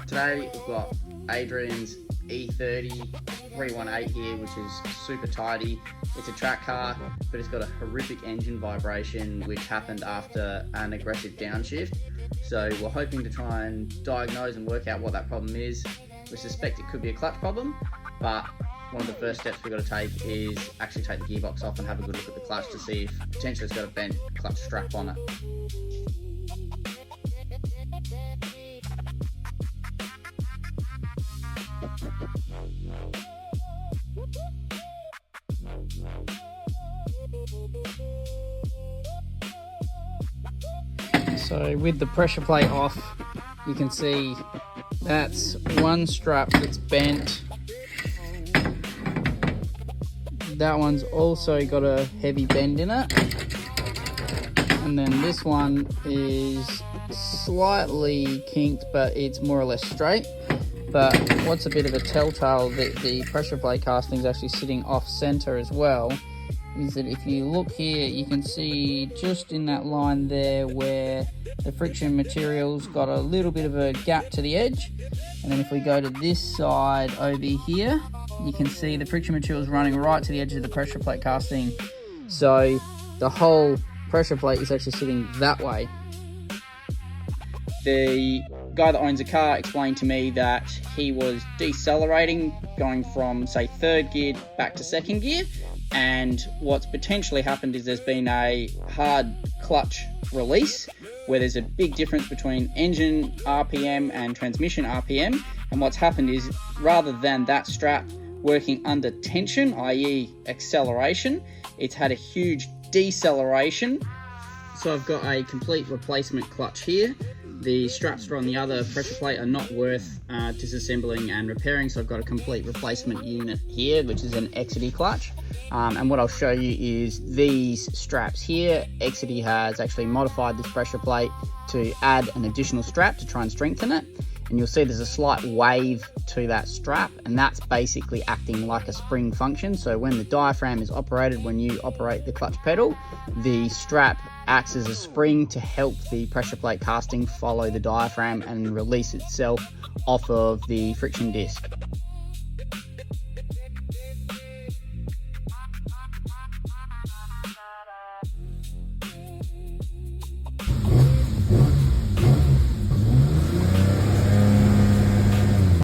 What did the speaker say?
Today we've got Adrian's E30 318 here, which is super tidy. It's a track car, but it's got a horrific engine vibration which happened after an aggressive downshift. So we're hoping to try and diagnose and work out what that problem is. We suspect it could be a clutch problem, but one of the first steps we've got to take is actually take the gearbox off and have a good look at the clutch to see if potentially it's got a bent clutch strap on it. So with the pressure plate off, you can see that's one strap that's bent. That one's also got a heavy bend in it. And then this one is slightly kinked, but it's more or less straight. But what's a bit of a telltale that the pressure plate casting is actually sitting off center as well is that if you look here, you can see just in that line there where the friction material's got a little bit of a gap to the edge. And then if we go to this side over here, you can see the friction material is running right to the edge of the pressure plate casting. So the whole pressure plate is actually sitting that way. The guy that owns the car explained to me that he was decelerating, going from say third gear back to second gear, and what's potentially happened is there's been a hard clutch release where there's a big difference between engine RPM and transmission RPM, and what's happened is rather than that strap working under tension, i.e. acceleration, it's had a huge deceleration. So I've got a complete replacement clutch here. The straps that are on the other pressure plate are not worth disassembling and repairing, so I've got a complete replacement unit here, which is an Exity clutch. And what I'll show you is these straps here. Exity has actually modified this pressure plate to add an additional strap to try and strengthen it. And you'll see there's a slight wave to that strap, and that's basically acting like a spring function. So when the diaphragm is operated, when you operate the clutch pedal, the strap acts as a spring to help the pressure plate casting follow the diaphragm and release itself off of the friction disc.